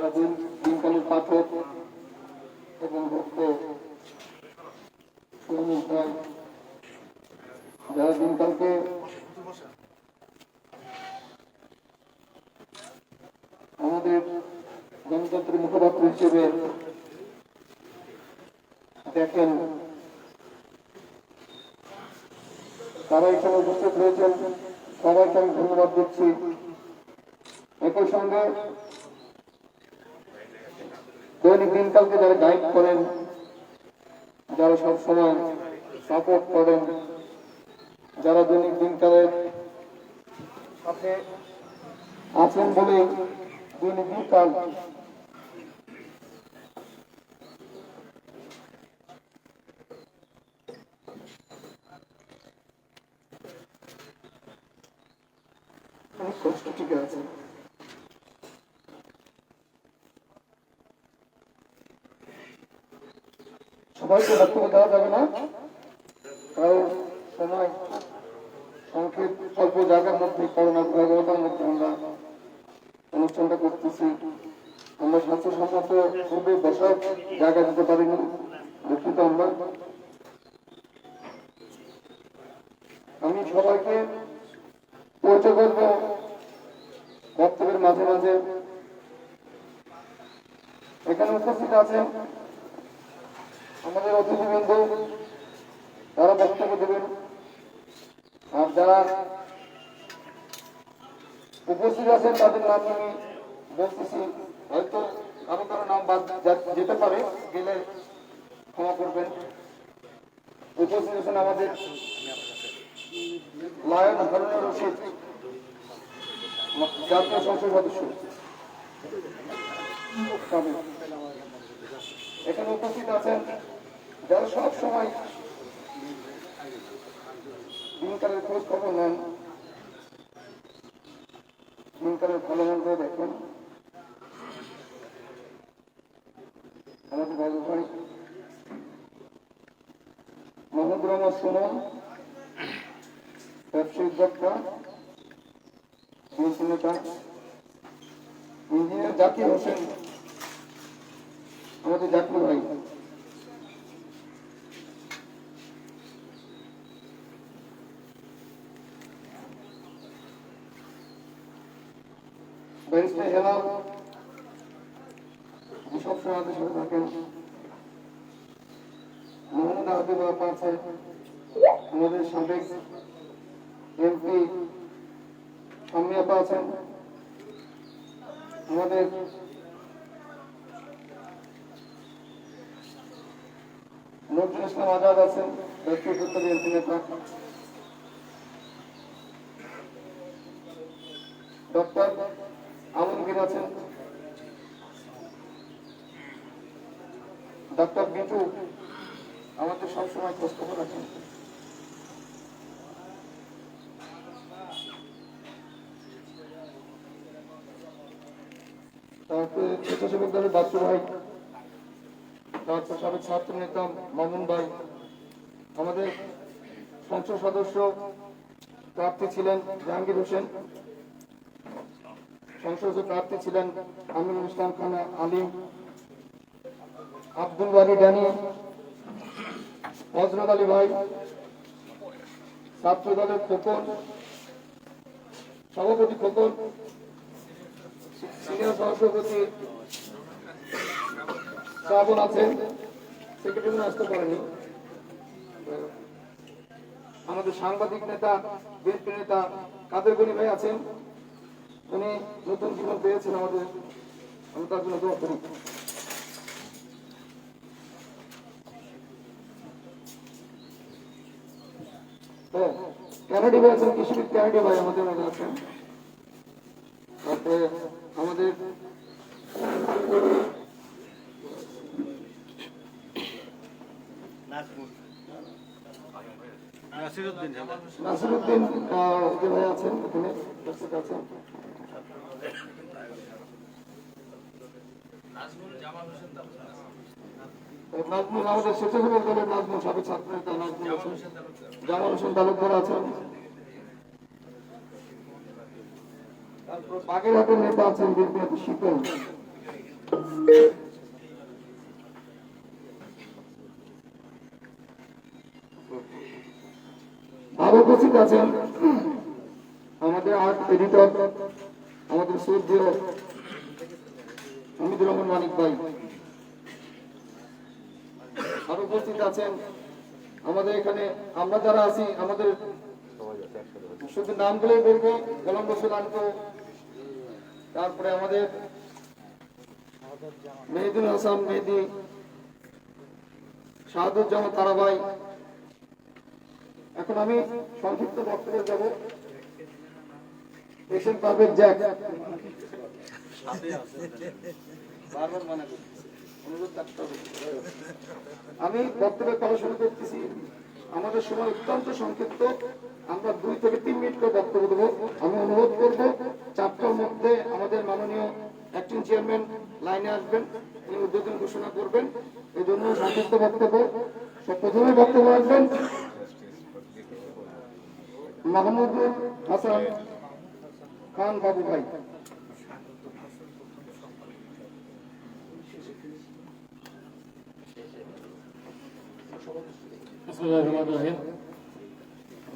যারা দিনকালের পাঠক এবং ভক্ত শ্রমিক ভাই, যারা দিনকালকে আমাদের গণতন্ত্রের মুখপাত্র হিসেবে দেখেন, তারা এখানে উপস্থিত হয়েছেন, সবাইকে আমি ধন্যবাদ দিচ্ছি। একই সঙ্গে দৈনিক দিনকালকে যারা গাইড করেন, যারা সবসময় সাপোর্ট করেন, যারা দৈনিক দিনকালের সাথে আছেন বলে দৈনিক দিনকাল অনেক কষ্ট ঠিক আছে। সবাইকে বক্তব্য দেওয়া যাবে না, কারণ সময় সংক্ষেপ, অল্প জায়গার মধ্যে করোনা ভয়াবহতার মধ্যে আমরা অনুষ্ঠানটা করতেছি। আমরা স্বাস্থ্যসম্মত পূর্বে বসার জায়গা দিতে পারিনি, দুঃখিত আমরা। আমি সবাইকে পরিচয় করবো বক্তব্যের মাঝে মাঝে। এখানে উপস্থিত আছেন আমাদের অতিথিবৃন্দ, তারা বক্তব্য দেবেন। আর যারা উপস্থিত আছেন তাদের নাম আমি বলতেছি, হয়তো কারো কারো নাম বাদ যেতে পারে, গেলে ক্ষমা করবেন। উপস্থিত আছেন আমাদের লায়ন হারুনুর রশিদ, জাতীয় সংসদ সদস্য। এখানে উপস্থিত আছেন যারা সব সময় দিনকালের খোঁজ খবর নেন, দিনকালের ভালো মন্দ দেখেন। আমাদের বাবু ভাই মোহাম্মদ রহমান সুমন, ব্যবসায়িক বক্তা, নেতা। ইঞ্জিনিয়ার জাকির হোসেন, আমাদের জাকির ভাই। ব্যারিস্টার হেলাল, সবসময় আমাদের সাথে থাকেন। মোহাম্মদ আহমেদ বাবা আছে, আমাদের সাবেক এমপি সামিয়াপা আছেন, আমাদের নজরুল ইসলাম আজাদ আছেন, ব্যক্তিগত এমপি নেতা। ডক্টর আলমগীর আছেন, ডক্টর বিটু আমাদের সবসময় খোঁজখবর রাখেন। তারপরে স্বেচ্ছাসেবক দলের বাচ্চু ভাই, তারপর সাবেক ছাত্র নেতা মামুন ভাই, আমাদের সংসদ সদস্য প্রার্থী ছিলেন জাহাঙ্গীর হোসেন, সংসদ প্রার্থী ছিলেন আমিনুল ইসলাম খান আলিম, আব্দুল বারি ডানি, হজরত আলী ভাই, ছাত্র দলের খোকন, সভাপতি খোকন, সিনিয়র সহসভাপতি শ্রাবণ আছেন, সেক্রেটারি আসতে পারেনি। আমাদের সাংবাদিক নেতা, বিএনপি নেতা কাদের গনি ভাই আছেন, উনি নতুন জীবন পেয়েছেন আমাদের, আমি তার জন্য দোয়া করি। ক্যানাডি ভাই আছেন, কৃষিবিদ ক্যানাডি ভাই আমাদের মধ্যে আছেন। তারপরে আমাদের নাসিরুদ্দিন ভাই আছেন, এখানে উপস্থিত আছেন। নাজমুল আমাদের স্বেচ্ছাসেবক দলের নাজমুল, সাবেক ছাত্র নেতা নাজমুল আছেন, জামাল হোসেন তালুকদার আছেন। তারপর বাগেরহাটের নেতা আছেন বিএনপি শীতল, আরো উপস্থিত আছেন আমাদের আর্ট এডিটর, আমাদের শ্রদ্ধেয় হামিদুর রহমান মানিক ভাই। আরো উপস্থিত আছেন আমাদের এখানে আমরা যারা আছি, আমাদের শুধু নামগুলোই বলবো, কলম্বো সুলান্ত, তারপরে আমাদের মেহেদুল হাসান মেহেদি, শাহাদুজ্জামান তারাবাই। এখন আমি সংক্ষিপ্ত বক্তব্যে যাব। এশিয়ান পারভেজ জ্যাক বারবার মানা করতেছি, অনুরোধ রাখতে হবে। আমি বক্তব্যের কথা শুরু করতেছি। আমাদের সময় অত্যন্ত সংক্ষিপ্ত, আমরা 2 থেকে 3 মিনিট করে বক্তব্য দেবো। আমি অনুরোধ করবো 4টার মধ্যে আমাদের মাননীয় অ্যাক্টিং চেয়ারম্যান লাইনে আসবেন, তিনি উদ্বোধন ঘোষণা করবেন। এই জন্য সংক্ষিপ্ত বক্তব্য। প্রথমে বক্তব্য রাখবেন মাহমুদুল হাসান খান বাবু ভাই।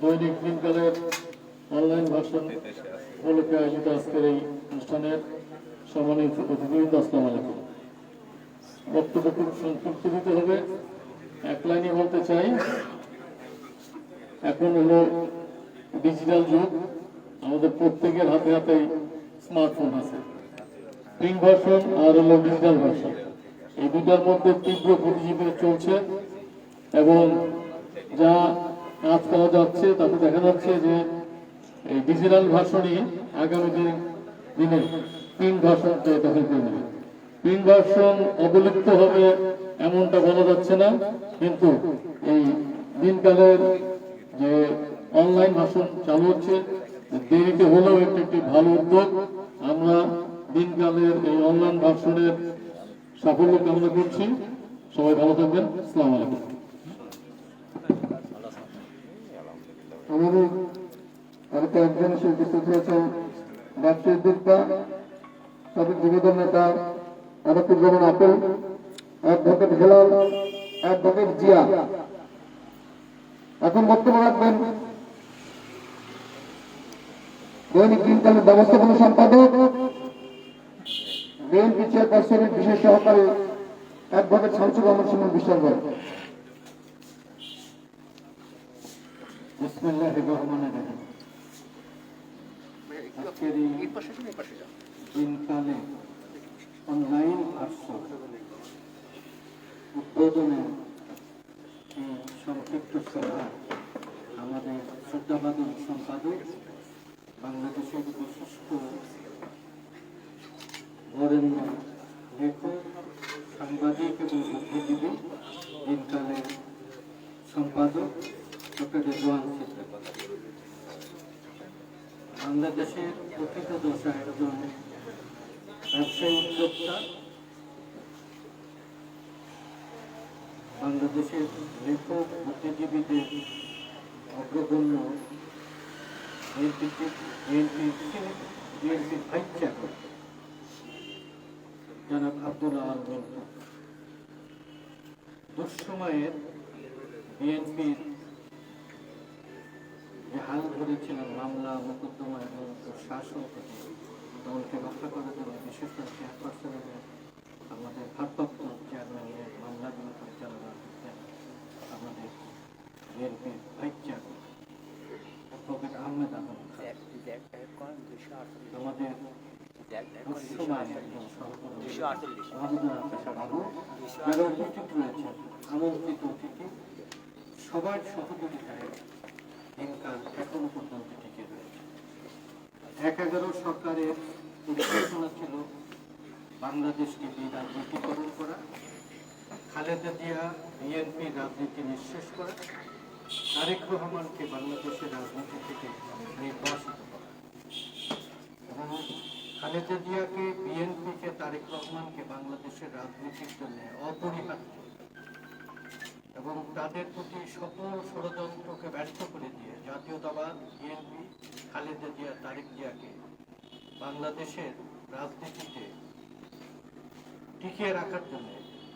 দৈনিক দিনকালের অনলাইন ভার্সন উপলক্ষে আয়োজিত আজকের এই অনুষ্ঠানের সম্মানিত অতিথিবৃন্দ, আসসালামু আলাইকুম। বক্তব্য খুব সংক্ষিপ্ত দিতে হবে, এক লাইনে বলতে চাই। এখন হলো ডিজিটাল যুগ, আমাদের প্রত্যেকের হাতে হাতে স্মার্টফোন আছে। প্রিন্ট ভার্সন আর হলো ডিজিটাল ভার্সন, এই দুটার মধ্যে তীব্র প্রতিযোগিতা চলছে এবং যা কাজ করা যাচ্ছে তাতে দেখা যাচ্ছে যে এই ডিজিটাল ভার্সনই আগামী দিনে প্রিন্ট ভার্সনকে দখল করে নেবে। প্রিন্ট ভার্সন অবলুপ্ত হবে এমনটা বলা যাচ্ছে না, কিন্তু এই দিনকালের যে অনলাইন ভার্সন চালু হচ্ছে, দেরিতে হলেও একটি ভালো উদ্যোগ। আমরা দিনকালের এই অনলাইন ভার্সনের সাফল্য কামনা করছি। সবাই ভালো থাকবেন। আসসালামু আলাইকুম। আমাদের আরেকটা একজন এসে উপস্থিত হয়েছেন ব্যবসায়ী উদ্যোক্তা, সাবেক যুবদল নেতা আরাফুজ্জামান আপেল, অ্যাডভোকেট হেলাল, অ্যাডভোকেট জিয়া। এখন বক্তব্য রাখবেন দৈনিক দিনকালের ব্যবস্থাপনা সম্পাদক, বিএনপি চেয়ারপারসনের বিশেষ সহকারী অ্যাডভোকেট শামসুর রহমান সুমন বিশ্বাস ভাই। বিসমিল্লাহির রহমানির রহিম। আজকের এই দিনকালে অনলাইন ভার্সন উদ্বোধনের এই সংক্ষিপ্ত সভা আমাদের শ্রদ্ধাবাদী সম্পাদক, বাংলাদেশের বিশিষ্ট বরেণ্য লেখক, সাংবাদিক এবং বুদ্ধিজীবী, দিনকালের সম্পাদক ডক্টর রেজওয়ান সিদ্দিকী, বাংলাদেশের প্রকৃত দশা একজন ব্যবসায়ী উদ্যোক্তা, বাংলাদেশের লেখক বুদ্ধিজীবীদের অগ্রগণ্য বিএনপির ভাইস চেয়ারম্যান জনাব আব্দুল্লাহ আল মিন্টু। দুঃসময়ের বিএনপির যে হাল ধরেছিলেন মামলা মোকদ্দমা এবং শাসক দলকে রক্ষা করার জন্য বিশেষ করে চেয়ারপারসনের আমাদের ভারপ্রাপ্ত চেয়ারম্যানের মামলাগুলো পরিচালনা করতেন আমাদের বিএনপির vice chairman advocate Ahmed Ahmad. আমাদের যারা উপস্থিত রয়েছেন আমন্ত্রিত অতিথি, সবার সহযোগিতায় দিনকাল এখনো পর্যন্ত টিকে রয়েছে। ১/১১ সরকারের পরিকল্পনা ছিল বাংলাদেশকে রাজনীতিকরণ করা, খালেদা জিয়া বিএনপির রাজনীতি নিঃশেষ করা, তারেক রহমানকে বাংলাদেশের রাজনীতি থেকে নির্বাসিত করা এবং খালেদা জিয়াকে, বিএনপিকে, তারেক রহমানকে বাংলাদেশের রাজনীতির জন্য অপরিহার্য এবং তাদের প্রতি সকল ষড়যন্ত্রকে ব্যর্থ করে দিয়ে জাতীয়তাবাদ, বিএনপি, খালেদা জিয়া, তারেক জিয়াকে বাংলাদেশের রাজনীতিতে টিকিয়ে রাখার জন্য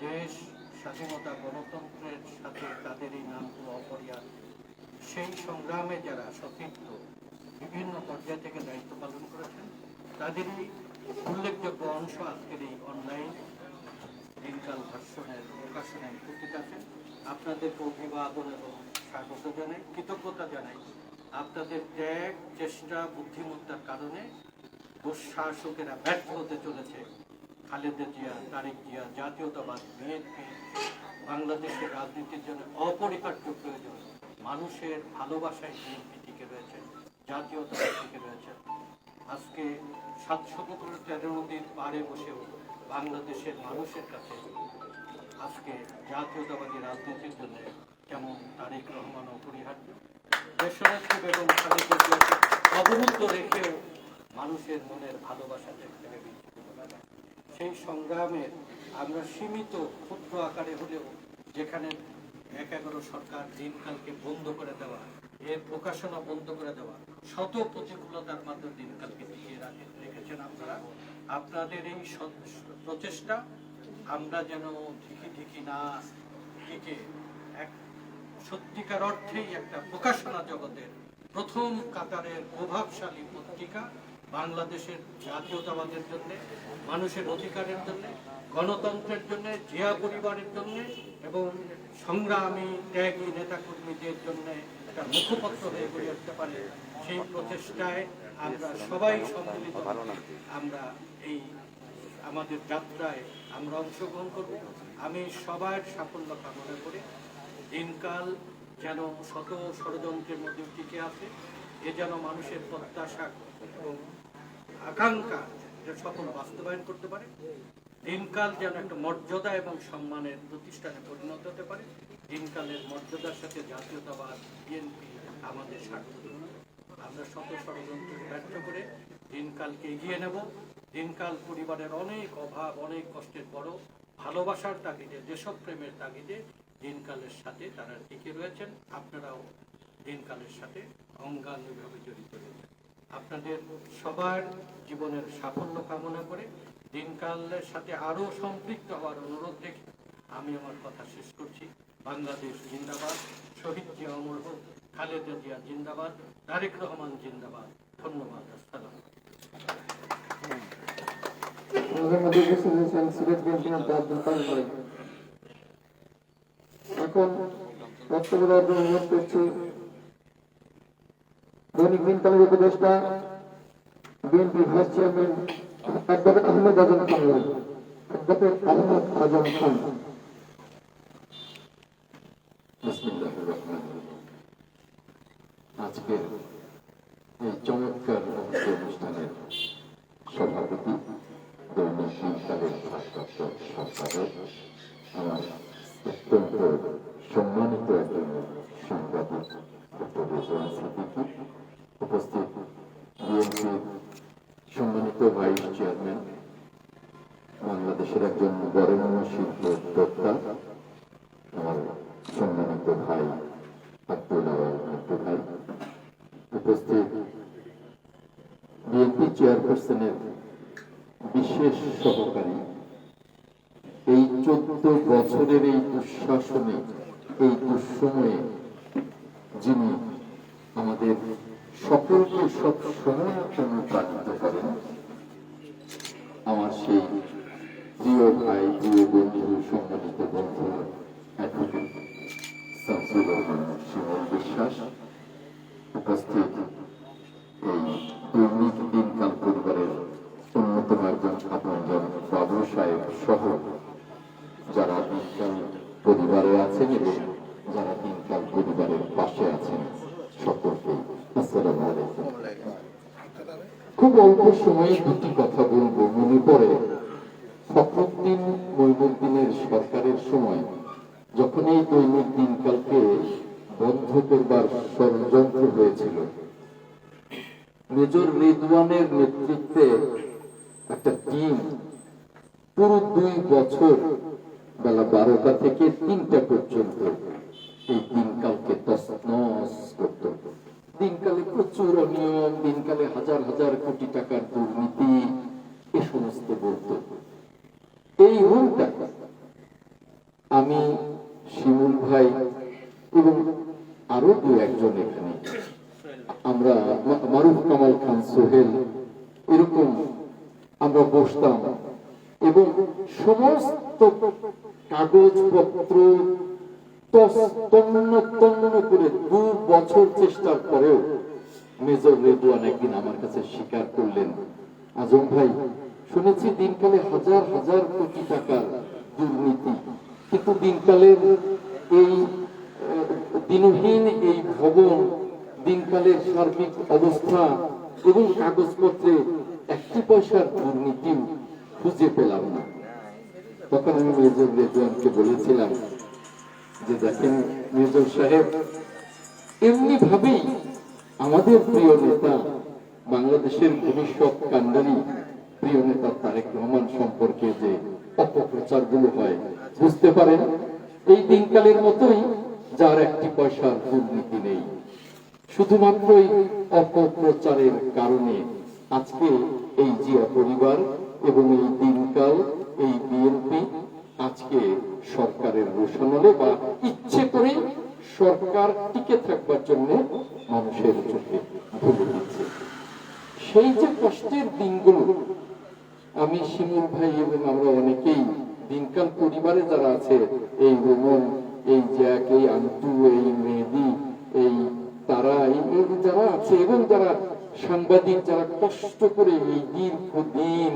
দেশ স্বাধীনতা গণতন্ত্রের সাথে তাদের এই নামগুলো অপরিহার্য। সেই সংগ্রামে যারা সতীর্থ বিভিন্ন পর্যায় থেকে দায়িত্ব পালন করেছেন তাদেরই উল্লেখযোগ্য অংশ আজকের এই অনলাইন দিনকাল ভার্সনের প্রকাশনায় উপস্থিত আছেন। আপনাদেরকে অভিবাদন এবং স্বাগত জানাই, কৃতজ্ঞতা জানাই। আপনাদের ত্যাগ, চেষ্টা, বুদ্ধিমত্তার কারণে দুঃশাসকেরা ব্যর্থ হতে চলেছে। খালেদা জিয়া, তারেক জিয়া, জাতীয়তাবাদ, বিএনপি বাংলাদেশের রাজনীতির জন্য অপরিহার্য প্রয়োজন। মানুষের ভালোবাসায় বিএনপি টিকে রয়েছে, জাতীয়তাবাদ টিকে রয়েছে। আজকে 713 নদীর পাড়ে বসেও বাংলাদেশের মানুষের কাছে আজকে জাতীয়তাবাদী রাজনীতির জন্য যেমন তারেক রহমান অপরিহার্য, দেশনেত্রী বেগম খালেদা জিয়াকে অবরুদ্ধ রেখেও মানুষের মনের ভালোবাসা থেকে সেই সংগ্রামে আমরা সীমিত ক্ষুদ্র আকারে হলেও যেখানে 11 সরকার দিনকালকে বন্ধ করে দেওয়া, এর প্রকাশনা বন্ধ করে দেওয়া, শত প্রতিকূলতার মাধ্যমে দিনকালকে টিকিয়ে রেখেছেন আপনারা। আপনাদের এই প্রচেষ্টা আমরা যেন ঢিকি না টিকে এক সত্যিকার অর্থেই একটা প্রকাশনা জগতের প্রথম কাতারের প্রভাবশালী পত্রিকা, বাংলাদেশের জাতীয়তাবাদের জন্য, মানুষের অধিকারের জন্য, গণতন্ত্রের জন্য, জিয়া পরিবারের জন্য এবং সংগ্রামী ত্যাগী নেতাকর্মীদের জন্য একটা মুখপত্র হয়ে গড়ে উঠতে পারে, সেই প্রচেষ্টায় আমরা সবাই সম্মিলিত আমরা এই আমাদের যাত্রায় আমরা অংশগ্রহণ করব। আমি সবার সাফল্য কামনা করে দিনকাল যেন শত ষড়যন্ত্রের মধ্যে টিকে আছে, এ যেন মানুষের প্রত্যাশা এবং আকাঙ্ক্ষা সফল বাস্তবায়ন করতে পারে, দিনকাল যেন একটা মর্যাদা এবং সম্মানের প্রতিষ্ঠানে পরিণত হতে পারে, দিনকালের মর্যাদার সাথে জাতীয়তাবাদ, বিএনপি আমাদের স্বার্থ। আমরা শত ষড়যন্ত্র ব্যর্থ করে দিনকালকে এগিয়ে নেব। দিনকাল পরিবারের অনেক অভাব, অনেক কষ্টের বড় ভালোবাসার তাগিদে, দেশপ্রেমের তাগিদে দিনকালের সাথে তারা টিকে রয়েছেন। আপনারাও দিনকালের সাথে অঙ্গাঙ্গিভাবে জড়িত রয়েছেন। আপনাদের সবার জীবনের সাফল্য কামনা করে দিনকালের সাথে আরো সম্পৃক্ত হওয়ার অনুরোধ রেখে আমি আমার কথা শেষ করছি। বাংলাদেশ জিন্দাবাদ, শহীদ জিয়া অমর হোক, খালেদা জিয়া জিন্দাবাদ, তারেক রহমান জিন্দাবাদ। ধন্যবাদ। আসসালাম। এখন বক্তব্য দেওয়ার জন্য অনুরোধ করছি দৈনিক দিনকালের উপদেষ্টা, BNP vice chairman advocate Ahmed Azam Khan. Advocate Ahmed Azam Khan. আজকের এই চমৎকার অনুষ্ঠানের সভাপতি, দৈনিক দিনকালের ভারপ্রাপ্ত সম্পাদক, আমার অত্যন্ত সম্মানিত একজন সাংবাদিক ডক্টর রেজওয়ান সিদ্দিকী, উপস্থিত বিএনপির সম্মানিত ভাইস চেয়ারম্যান, বাংলাদেশের একজন বরেণ্য শিল্প উদ্যোক্তা, আমার সম্মানিত ভাই আব্দুল ভাই, উপস্থিত বিএনপি চেয়ারপারসনের বিশেষ সহকারী, এই 14 বছরের এই দুঃশাসনে, এই দুঃসময়ে যিনি আমাদের সকলকে সব সময় অনুপ্রাণিত করেন, আমার সেই প্রিয় ভাই, প্রিয় বন্ধু, সম্মানিত বন্ধু অ্যাডভোকেট শামসুর রহমান শিমুল বিশ্বাস, উপস্থিত এই দৈনিক দিনকাল পরিবারের অন্যতম একজন আপনজন বাবু সাহেব সহ যারা দিনকাল পরিবারে আছেন এবং যারা দিনকাল পরিবারের পাশে আছেন, সকলকে আসসালামু আলাইকুম। খুব অল্প সময়ে দুটি কথা বলবো। মনে পড়ে ফখরুদ্দিন মঈনুদ্দিনের সরকারের সময় যখন এই দৈনিক দিনকালকে বন্ধ করবার ষড়যন্ত্র হয়েছিল, মেজর রিদওয়ানের নেতৃত্বে একটা টিম পুরো 2 বছর বেলা 12টা থেকে 3টা পর্যন্ত এই দিনকালকে তছনছ করত। দিনকালে প্রচুর অনিয়ম, দিনকালে হাজার হাজার কোটি টাকার দুর্নীতি, এ সমস্ত বলত। এই রুমটা আমি, শিমুল ভাই এবং আরো দু একজন এখানে, আমরা মারুফ কামাল খান সোহেল, এরকম আমরা বসতাম এবং সমস্ত কাগজপত্র তন্ন তন্ন করে 2 বছর চেষ্টার পরেও মেজর রেদওয়ান একদিন আমার কাছে স্বীকার করলেন, আজম ভাই, শুনেছি দিনকালে হাজার হাজার কোটি টাকার দুর্নীতি, কিন্তু দিনকালের এই দিনহীন এই ভবন, দিনকালের সার্বিক অবস্থা এবং কাগজপত্রে 1 পয়সার দুর্নীতিও খুঁজে পেলাম না। তখন আমি মেজর রেদওয়ানকে বলেছিলাম যে দেখেন মেজর সাহেব, এমনি ভাবেই আমাদের প্রিয় নেতা, বাংলাদেশের ভবিষ্যৎ কাণ্ডারী প্রিয় নেতা তারেক রহমান সম্পর্কে যে অপপ্রচার গুলো হয়, বুঝতে পারেন এই দিনকালের মতোই, যার 1 পয়সার দুর্নীতি নেই। শুধুমাত্র এই অপপ্রচারের কারণে আজকে এই জিয়া পরিবার এবং এই দিনকাল, এই বিএনপি আজকে সরকারের রোষানলে বা ইচ্ছে করে সরকার টিকে থাকবার জন্য মানুষের চোখে ধুলো দিচ্ছে। সেই যে কষ্টের দিনগুলো, আমি, শিমুল ভাই এবং আমরা অনেকেই দিনকাল পরিবারে যারা আছে, এই রোমন, এই জ্যাক, এই আন্টু, এই মেহেদি, এই তারা, এই যারা আছে এবং যারা সাংবাদিক, যারা কষ্ট করে এই দীর্ঘদিন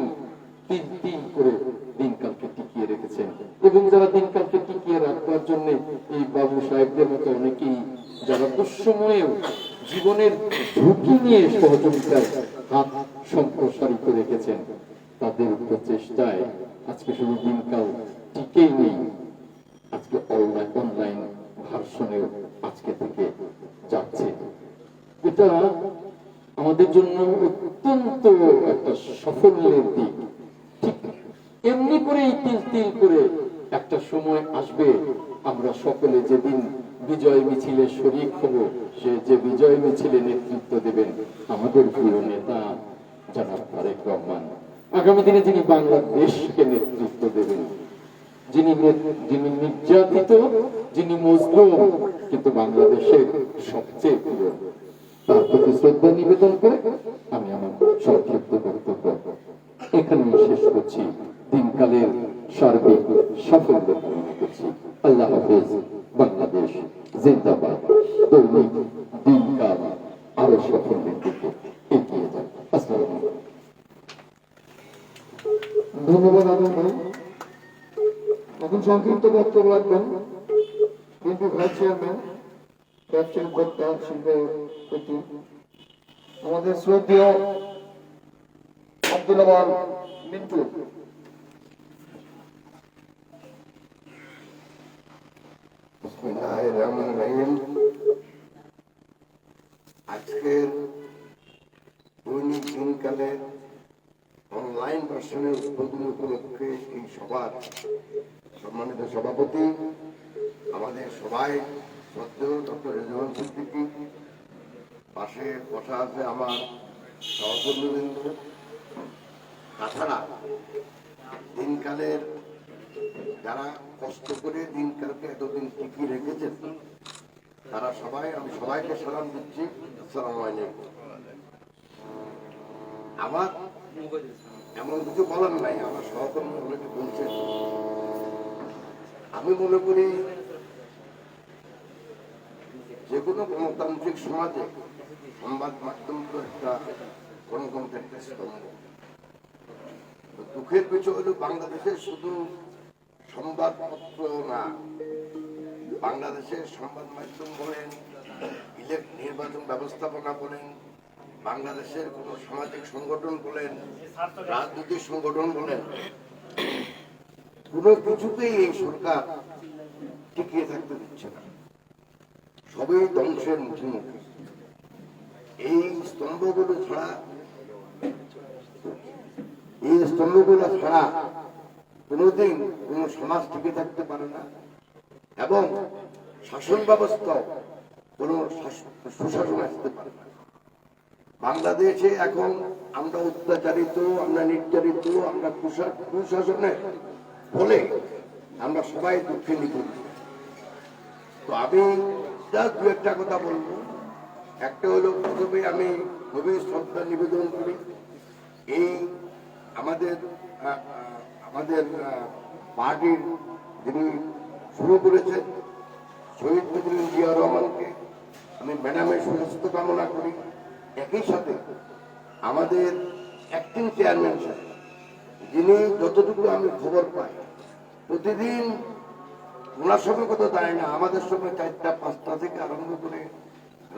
তিল তিল করে দিনকালকে টিকিয়ে রেখেছেন এবং যারা দিনকালকে টিকিয়ে রাখবার জন্য এই বাবু সাহেবদের মতো অনেকেই যারা দুঃসময়েও জীবনের ঝুঁকি নিয়ে সহযোগিতায় হাত সম্প্রসারিত রেখেছেন, তাদের প্রচেষ্টায় আজকে শুধু দিনকাল টিকেই নেই, আজকে অনলাইন ভার্সনেও আজকে থেকে যাচ্ছে। এটা আমাদের জন্য অত্যন্ত একটা সাফল্যের দিক। ঠিক এমনি করে তিল তিল করে একটা সময় আসবে, আমরা সকলে যেদিন বিজয় মিছিলে শরীক হব, সে যে বিজয় মিছিলে নেতৃত্ব দেবেন আমাদের প্রিয় নেতা জনাব তারেক রহমান, আগামী দিনে যিনি বাংলাদেশকে নেতৃত্ব দেবেন, যিনি নির্যাতিত, যিনি মজলুম, কিন্তু বাংলাদেশের সবচেয়ে প্রিয়, তার প্রতি শ্রদ্ধা নিবেদন করে আমি আমার সংক্ষিপ্ত বক্তব্য এখানেই শেষ করছি। দিনকালের সার্বিক সাফল্য কামনা করছি। আল্লাহ হাফেজ। বাংলাদেশ জিন্দাবাদ। দৈনিক দিনকাল আরো সাফল্যের দিকে এগিয়ে যান। আসসালামু আলাইকুম। ধন্যবাদ আজম ভাই। এখন সংক্ষিপ্ত বক্তব্য রাখবেন বিএনপি ভাইস চেয়ারম্যান, ব্যবসায়ী বক্তা, শিল্পপতি, আমাদের শ্রদ্ধেয় আব্দুল আওয়াল মিন্টু। বিসমিল্লাহির রহমানির রহিম। আজকের দৈনিক দিনকালের অনলাইন ভার্সনের উদ্বোধন উপলক্ষে এই সভার সম্মানিত সভাপতি, আমাদের সবাই শ্রদ্ধেয় ডক্টর রেজওয়ান সিদ্দিকী, পাশে বসা আছে আমার সহকর্মীবৃন্দ, তাছাড়া দিনকালের যারা কষ্ট করে দিনকালকে এতদিন টিকিয়ে রেখেছেন তারা সবাই, আমি সবাইকে সালাম দিচ্ছি। আসসালামু আলাইকুম। আমার এমন কিছু বলার নাই, আমার সহকর্মী অনেকে বলছেন। আমি মনে করি যে কোনো গণতান্ত্রিক সমাজে সংবাদ মাধ্যম তো একটা গণতন্ত্রের একটা স্তম্ভ। দুঃখের বিষয় হলো বাংলাদেশের শুধু সংবাদপত্র না, বাংলাদেশের সংবাদ মাধ্যম বলেন, নির্বাচন ব্যবস্থাপনা বলেন, বাংলাদেশের কোন সামাজিক সংগঠন বলেন, রাজনৈতিক সংগঠন বলেন, কোন কিছুতেই এই সরকার টিকিয়ে থাকতে দিচ্ছে না, সবই ধ্বংসের মুখোমুখি। এই স্তম্ভগুলো ছাড়া কোনোদিন কোন সমাজ টিকে থাকতে পারে না এবং শাসন ব্যবস্থাও কোন সুশাসন আসতে পারে না। বাংলাদেশে এখন আমরা অত্যাচারিত, আমরা নির্যাতিত, আমরা কুশাসনে বলে আমরা সবাই দুঃখে নিপুণ। তো আমি জাস্ট দু একটা কথা বলবো। একটা হলো, প্রথমে আমি গভীর শ্রদ্ধা নিবেদন করি এই আমাদের আমাদের পার্টির যিনি শুরু করেছেন শহীদ প্রেসিডেন্ট জিয়া রহমানকে আমি ম্যাডামের সুস্বাস্থ্য কামনা করি। একই সাথে আমাদের অ্যাক্টিং চেয়ারম্যান সাহেব, যিনি যতটুকু আমি খবর পাই প্রতিদিন ওনার সময় কত জানি না, আমাদের সময় 4টা 5টা থেকে আরম্ভ করে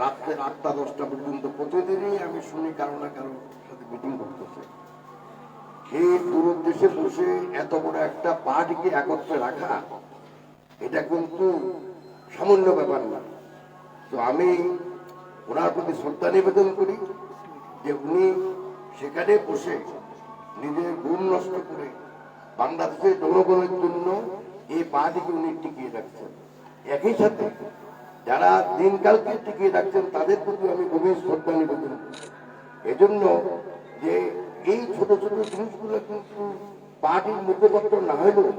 রাত্রে 8টা 10টা পর্যন্ত প্রতিদিনই আমি শুনি কারো না কারো সাথে মিটিং করতেছে। এই দূর দেশে বসে এত বড় একটা পার্টিকে একত্রে রাখা এটা কিন্তু সামান্য ব্যাপার না। তো আমি ওনার প্রতি শ্রদ্ধা নিবেদন করি যে উনি সেখানে বসে নিজের গুণ নষ্ট করে বাংলাদেশের জনগণের জন্য এই পার্টিকে উনি টিকিয়ে রাখছেন। একই সাথে যারা দিনকালকে টিকিয়ে রাখছেন তাদের প্রতি আমি গভীর শ্রদ্ধা নিবেদন করি। এজন্য যে এই ছোট ছোট জিনিসগুলো কিন্তু পার্টির মুখপত্র না হলেও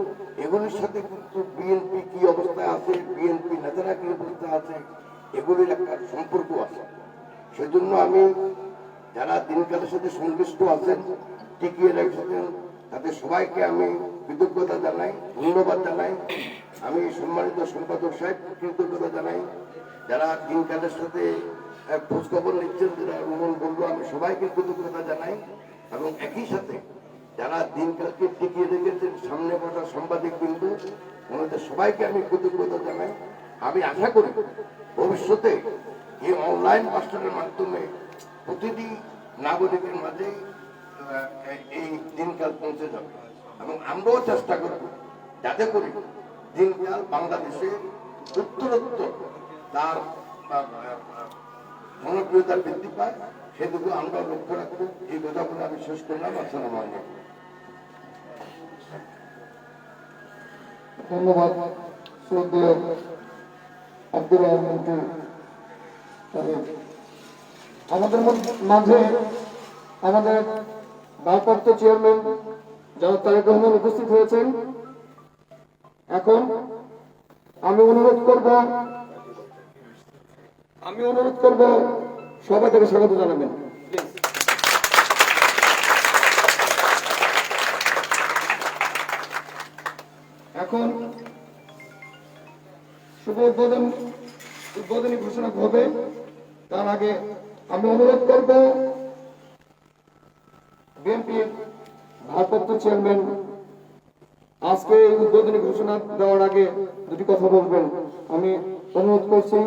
এগুলির সাথে কিন্তু বিএনপি কি অবস্থায় আছে, বিএনপি নেতারা কি অবস্থায় আছে, এগুলির একটা সম্পর্ক আছে। সেজন্য আমি যারা দিনকালের সাথে সংশ্লিষ্ট আছেন, টিকিয়ে রেখেছেন, তাদের সবাইকে আমি কৃতজ্ঞতা জানাই, ধন্যবাদ জানাই। আমি সম্মানিত সম্পাদক সাহেব কৃতজ্ঞতা জানাই। যারা দিনকালের সাথে খোঁজখবর নিচ্ছেন, যারা রোমন বললো, আমি সবাইকে কৃতজ্ঞতা জানাই। এবং একই সাথে যারা দিনকালকে টিকিয়ে রেখেছেন, সামনে বসা সাংবাদিক বিন্দু, ওনাদের সবাইকে আমি কৃতজ্ঞতা জানাই। আমি আশা করি ভবিষ্যতে এই অনলাইন মাস্টারের মাধ্যমে প্রতিটি নাগরিকের মাঝে এই দিনকাল পৌঁছে যাবে এবং আমরাও চেষ্টা করব যাতে করে দিনকাল বাংলাদেশে উত্তরোত্তর তার জনপ্রিয়তা বৃদ্ধি পায়, সেটুকু আমরা লক্ষ্য রাখবো। এই কথা বলে আমি শেষ করলাম। আসসালামু আলাইকুম। ধন্যবাদ শ্রদ্ধেয় আব্দুর রহমান সাহেব। আমাদের মাঝে আমাদের ভারপ্রাপ্ত চেয়ারম্যান জনাব তারেক রহমান উপস্থিত হয়েছেন। এখন আমি অনুরোধ করব সবাই থেকে স্বাগত জানাবেন। এখন শুভ উদ্বোধনী ঘোষণা হবে। তার আগে আমি অনুরোধ করব বিএনপির ভারপ্রাপ্ত চেয়ারম্যান আজকে এই উদ্বোধনী ঘোষণা দেওয়ার আগে দুটি কথা বলবেন, আমি অনুরোধ করছি।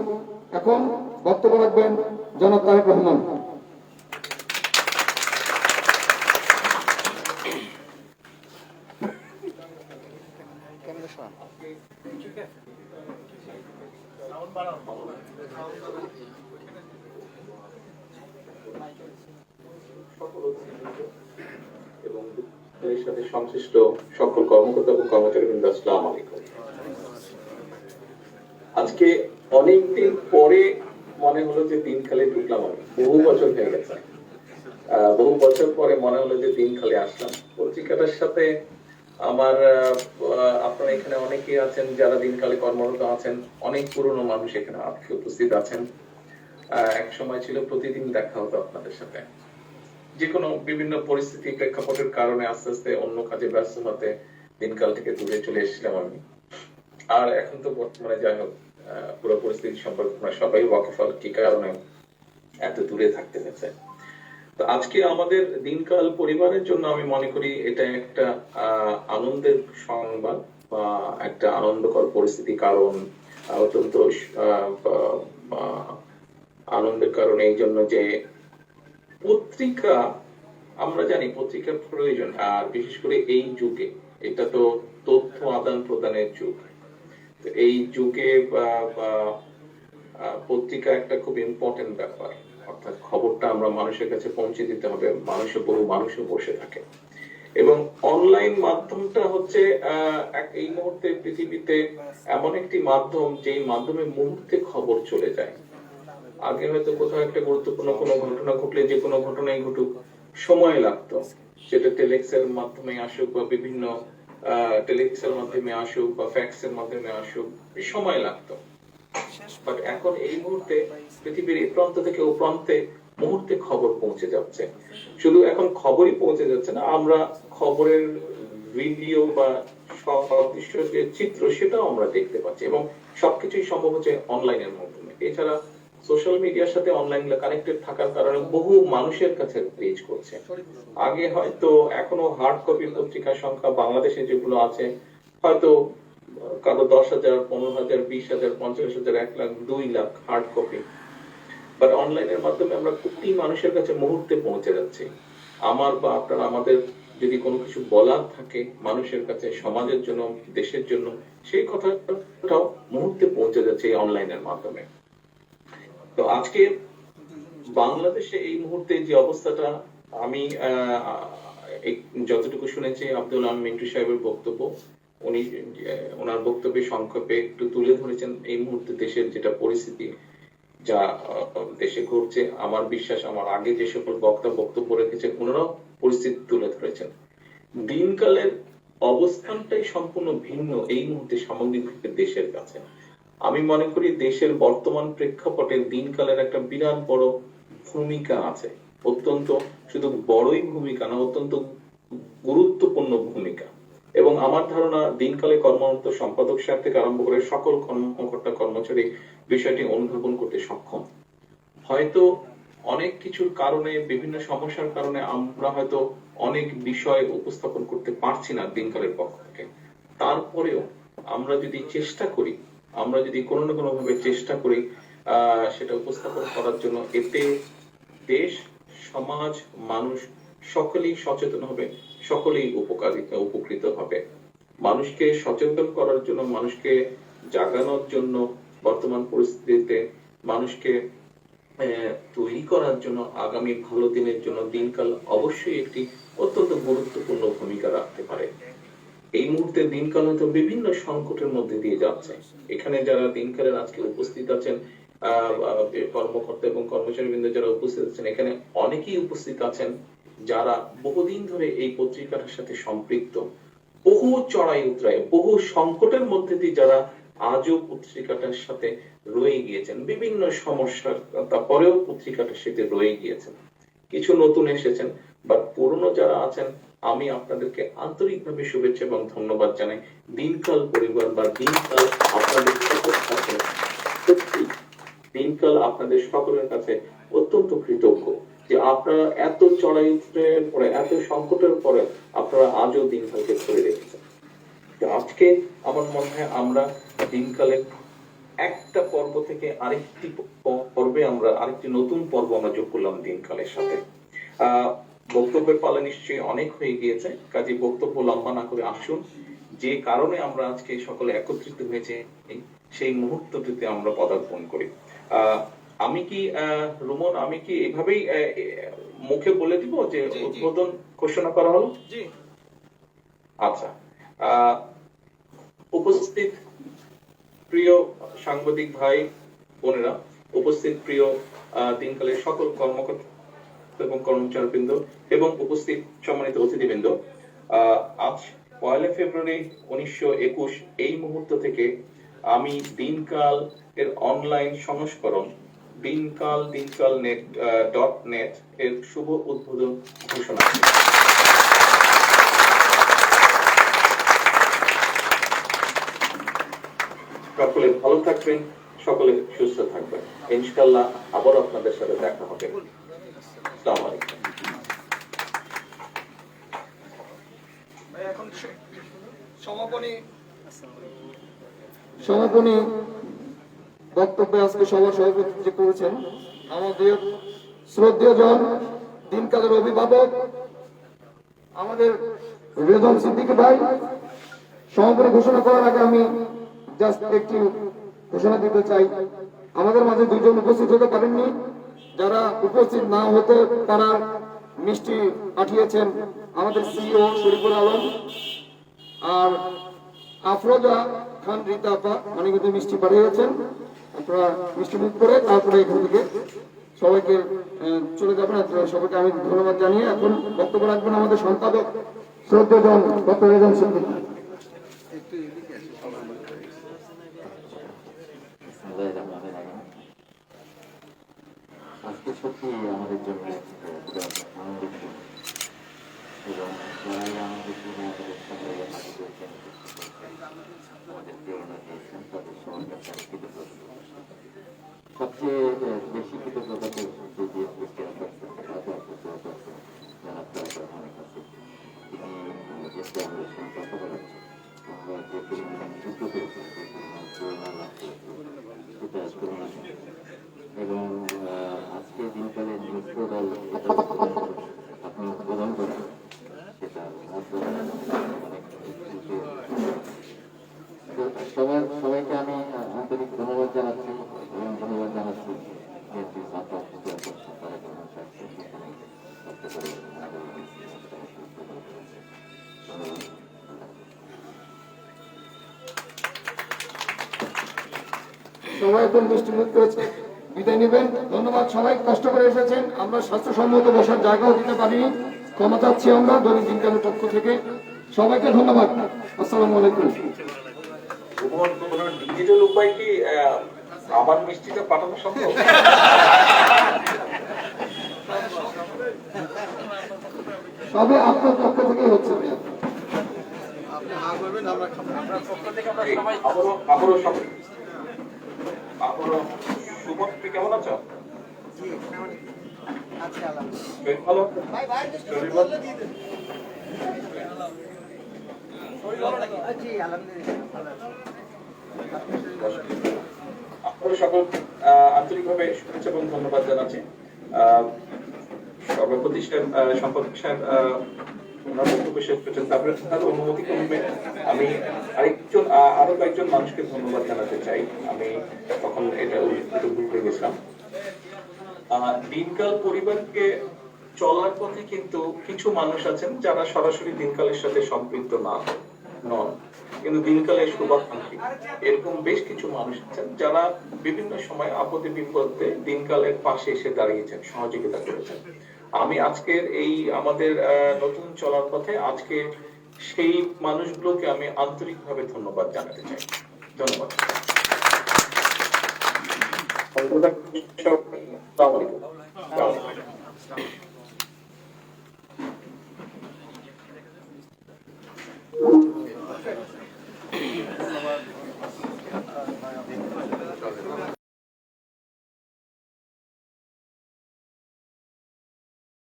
এখন বক্তব্য রাখবেন জনাব তারেক রহমান। এবং এর সাথে সংশ্লিষ্ট সকল কর্মকর্তা এবং কর্মচারীবৃন্দ, আসসালামু আলাইকুম। আজকে অনেকদিন পরে মনে হলো যে দিনখালে ঢুকলাম। আমি বহু বছর হয়ে গেছে, বহু বছর পরে মনে হলো যে দিনখালে আসলাম। পত্রিকাটার সাথে আমার আপনারা এখানে অনেকেই আছেন যারা দিনকালে কর্মরত আছেন, অনেক পুরনো মানুষ এখানে উপস্থিত আছেন। এক সময় ছিল প্রতিদিন দেখা হতো আপনাদের সাথে। যে কোনো বিভিন্ন পরিস্থিতি প্রেক্ষাপটের কারণে আস্তে আস্তে অন্য কাজে ব্যস্ত হতে দিনকাল থেকে দূরে চলে এসেছিলাম আমি। আর এখন তো বর্তমানে যাই হোক, পুরো পরিস্থিতি সম্পর্কে আমরা সবাই ওয়াকিফল, কি কারণে এত দূরে থাকতে হয়েছে। তো আজকে আমাদের দিনকাল পরিবারের জন্য আমি মনে করি এটা একটা আনন্দের সংবাদ বা একটা আনন্দকর পরিস্থিতি। কারণ অত্যন্ত আনন্দের কারণ এই জন্য যে পত্রিকা, আমরা জানি পত্রিকার প্রয়োজন, আর বিশেষ করে এই যুগে এটা তো তথ্য আদান প্রদানের যুগ। এই যুগে পত্রিকা একটা খুব ইম্পর্টেন্ট ব্যাপার, অর্থাৎ খবরটা আমরা মানুষের কাছে পৌঁছে দিতে হবে। বহু মানুষও বসে থাকে এবং অনলাইন মাধ্যমটা হচ্ছে এই মুহূর্তে পৃথিবীতে এমন একটি মাধ্যম যেই মাধ্যমে মুহূর্তে খবর চলে যায়। আগে হয়তো কোথাও একটা গুরুত্বপূর্ণ কোনো ঘটনা ঘটলে, যে কোনো ঘটনাই ঘটুক, সময় লাগতো, সেটা টেলেক্সের মাধ্যমে আসুক বা বিভিন্ন টেলিভিশনের মাধ্যমে আসুক বা ফ্যাক্সের মাধ্যমে আসুক, সময় লাগতো। বাট এখন এই মুহূর্তে পৃথিবীর এই প্রান্ত থেকে ও প্রান্তে মুহূর্তে খবর পৌঁছে যাচ্ছে। শুধু এখন খবরই পৌঁছে যাচ্ছে না, আমরা খবরের ভিডিও বা সদৃশ্য যে চিত্র সেটাও আমরা দেখতে পাচ্ছি, এবং সবকিছুই সম্ভব হচ্ছে অনলাইনের মাধ্যমে। এছাড়া সোশ্যাল মিডিয়ার সাথে অনলাইন কানেক্টেড থাকার কারণে বহু মানুষের কাছে রিচ করছে। আগে হয়তো এখনো হার্ড কপি পত্রিকার সংখ্যা বাংলাদেশে যেগুলো আছে হয়তো কারো 10,000, 15,000, 20,000, 50,000, 1 lakh, 2 lakh hard copy. But অনলাইনের মাধ্যমে আমরা কোটি মানুষের কাছে মুহূর্তে পৌঁছে যাচ্ছি। আমার বা আপনার আমাদের যদি কোনো কিছু বলার থাকে মানুষের কাছে, সমাজের জন্য, দেশের জন্য, সেই কথাটাও মুহূর্তে পৌঁছে যাচ্ছে এই অনলাইনের মাধ্যমে। তো আজকে বাংলাদেশে এই মুহূর্তে যে অবস্থাটা, আমি যতটুকু শুনেছি আব্দুল আলম মিন্টু সাহেবের বক্তব্য, উনি ওনার বক্তব্যে সংক্ষেপে একটু তুলে ধরেছেন এই মুহূর্তে দেশের যেটা পরিস্থিতি, যা দেশে ঘটছে। আমার বিশ্বাস আমার আগে যে সকল বক্তব্য রেখেছেন ওনারাও পরিস্থিতি তুলে ধরেছেন। দিনকালের অবস্থানটাই সম্পূর্ণ ভিন্ন এই মুহূর্তে সামগ্রিকভাবে দেশের কাছে। আমি মনে করি দেশের বর্তমান প্রেক্ষাপটে দিনকালের একটা বিরাট বড় ভূমিকা আছে, অত্যন্ত শুধু বড়ই ভূমিকা না, অত্যন্ত গুরুত্বপূর্ণ ভূমিকা। এবং আমার ধারণা দিনকালে কর্মরত সম্পাদক সাহেব থেকে আরম্ভ করে সকল কর্মকর্তা কর্মচারী বিষয়টি অনুধাবন করতে সক্ষম। হয়তো অনেক কিছুর কারণে, বিভিন্ন সমস্যার কারণে আমরা হয়তো অনেক বিষয় উপস্থাপন করতে পারছি না দিনকালের পক্ষ থেকে। তারপরেও আমরা যদি চেষ্টা করি, আমরা যদি কোনো না কোনো ভাবে চেষ্টা করি সেটা উপস্থাপন করার জন্য, এতে দেশ, সমাজ, মানুষ সকলেই সচেতন হবে, সকলেই উপকৃত হবে। মানুষকে সচেতন করার জন্য, মানুষকে জাগানোর জন্য, বর্তমান পরিস্থিতিতে মানুষকে তৈরি করার জন্য, আগামী ভালো দিনের জন্য দিনকাল অবশ্যই একটি অত্যন্ত গুরুত্বপূর্ণ ভূমিকা রাখতে পারে। এই মুহূর্তে দিনকাল হয়তো বিভিন্ন সংকটের মধ্যে দিয়ে যাচ্ছে। এখানে যারা দিনকালের আজকে উপস্থিত আছেন, কর্মকর্তা এবং কর্মচারীবৃন্দ যারা উপস্থিত আছেন, এখানে অনেকেই উপস্থিত আছেন যারা বহুদিন ধরে এই পত্রিকাটার সাথে সম্পৃক্ত। বহু চড়াই উতরাই, বহু সংকটের মধ্যে দিয়ে যারা আজও পত্রিকাটার সাথে রয়ে গিয়েছেন, বিভিন্ন সমস্যার তারপরেও পত্রিকাটার সাথে রয়ে গিয়েছেন। কিছু নতুন এসেছেন, বা পুরনো যারা আছেন, আমি আপনাদেরকে আন্তরিকভাবে শুভেচ্ছা এবং ধন্যবাদ জানাই। দিনকাল পরিবার বা দিনকাল আপনাদের কাছে, সত্যি দিনকাল আপনাদের সকলের কাছে অত্যন্ত কৃতজ্ঞ যে আপনারা এত চড়াইয়ের পরে, এত সংকটের পরে আপনারা আজও দিনকালকে ধরে রেখেছেন। আজকে আমার মনে হয় আমরা দিনকালের একটা পর্ব থেকে আরেকটি পর্বে আমরা আরেকটি নতুন পর্ব আমরা যোগ করলাম দিনকালের সাথে। বক্তব্যের পালা নিশ্চয়ই অনেক হয়ে গিয়েছে, কাজে বক্তব্য লম্বা না করে আসুন যে কারণে আমরা আজকে সকলে একত্রিত হয়েছে সেই মুহূর্তটিতে আমরা পদার্পণ করি। আমি কি রুমন, আমি কি এভাবেই মুখে বলে দিব যে উদ্বোধন ঘোষণা করা হলো? আচ্ছা, উপস্থিত প্রিয় সাংবাদিক ভাই বোনেরা, উপস্থিত প্রিয় দিনকালের সকল কর্মকর্তা এবং কর্মচারীবৃন্দ এবং উপস্থিত সম্মানিত অতিথিবৃন্দ, আজ 1 ফেব্রুয়ারি 1921 এই মুহূর্ত থেকে আমি দিনকাল এর অনলাইন সংস্করণ দিনকাল.net এর শুভ উদ্বোধন ঘোষণা করি। সকলে ভালো থাকবেন, সকলে সুস্থ থাকবেন, ইনশাআল্লাহ আবার আপনাদের সাথে দেখা হবে। আসসালামু আলাইকুম। এখন সমাপনী বক্তব্যে আজকে সভা সভাপতি করেছেন আমাদের শ্রদ্ধেয় জন দিনকালের অভিভাবক আমাদের রেদন সিদ্দিকী ভাই। সমাপনী ঘোষণা করার আগে আমি জাস্ট একটি ঘোষণা দিতে চাই। আমাদের মাঝে দুইজন উপস্থিত হতে পারেননি, যারা উপস্থিত না হতে তারা মিষ্টি পাঠিয়েছেন আমাদের সিইও শরীফুল আলম আর আফরোজা খান রীতা আপা, অনেক কিন্তু মিষ্টি পাঠিয়েছেন। আপনারা মিষ্টি মুখ করে তারপরে এখান থেকে সবাইকে চলে যাবেন। সবাইকে আমি ধন্যবাদ জানিয়ে এখন বক্তব্য রাখবেন আমাদের সম্পাদক শ্রদ্ধেয় ডক্টর রেজাউল সিদ্দিকী। আজকে সত্যি আমাদের জন্য আনন্দিত এবং যারাই আমাদের জন্য আমাদের সঙ্গে আমাদের প্রেরণা দিয়েছেন তাদের সবার কাছে আমি কৃতজ্ঞ। সবচেয়ে বেশি কৃতজ্ঞতা করছি যে যারা অনেক আছে তিনি দেশকে আমাদের সঙ্গে কথা বলাচ্ছেন। আমরা যে পরিমাণ যুদ্ধ করেছি যে পরিমাণ প্রেরণা লাভ করেছি সেটা তুলনা এবং আজকে দিনকালে নিউজ পোর্টাল আপনি উদ্বোধন করেন সেটা সবাইকে আমি আন্তরিক ধন্যবাদ জানাচ্ছি এবং ধন্যবাদ জানাচ্ছি সবাই এখন মিষ্টি মুখ করেছে বিদায় নেবেন। ধন্যবাদ, সবাই কষ্ট করে এসেছেন। আমরা স্বাস্থ্যসম্মত বসার জায়গাও দিতে পারিনি, ক্ষমা চাচ্ছি আমরা দৈনিক দিনকালের পক্ষ থেকে। সবাইকে ধন্যবাদ। আসসালামু আলাইকুম। ডিজিটাল উপায় কি আমার মিষ্টিটা পাঠানো সম্ভব? সবে আপনার পক্ষ থেকে হচ্ছে। কেমন আছো? ভালো? আপনাদের সকল আন্তরিকভাবে শুভেচ্ছা এবং ধন্যবাদ জানাচ্ছি। সর্বপ্রতিষ্ঠান সম্পাদক সাহেব ওনার বক্তব্য শেষ করছেন, তারপরে তার অনুমতি ক্রমে আমি আরো কয়েকজন মানুষকে ধন্যবাদ জানাতে চাই। আমি তখন এটা ভুলে গেছিলাম। দিনকাল পরিবারকে চলার পথে কিন্তু কিছু মানুষ আছেন যারা সরাসরি দিনকালের সাথে সম্পৃক্ত নন, কিন্তু দিনকালের শুভাকাঙ্ক্ষী। এরকম বেশ কিছু মানুষ আছেন যারা বিভিন্ন সময় আপদে বিপদে দিনকালের পাশে এসে দাঁড়িয়েছেন, সহযোগিতা করেছেন। আমি আজকের এই আমাদের নতুন চলার পথে আজকে সেই মানুষগুলোকে আমি আন্তরিকভাবে ধন্যবাদ জানাতে চাই। ধন্যবাদ। আসসালামু আলাইকুম।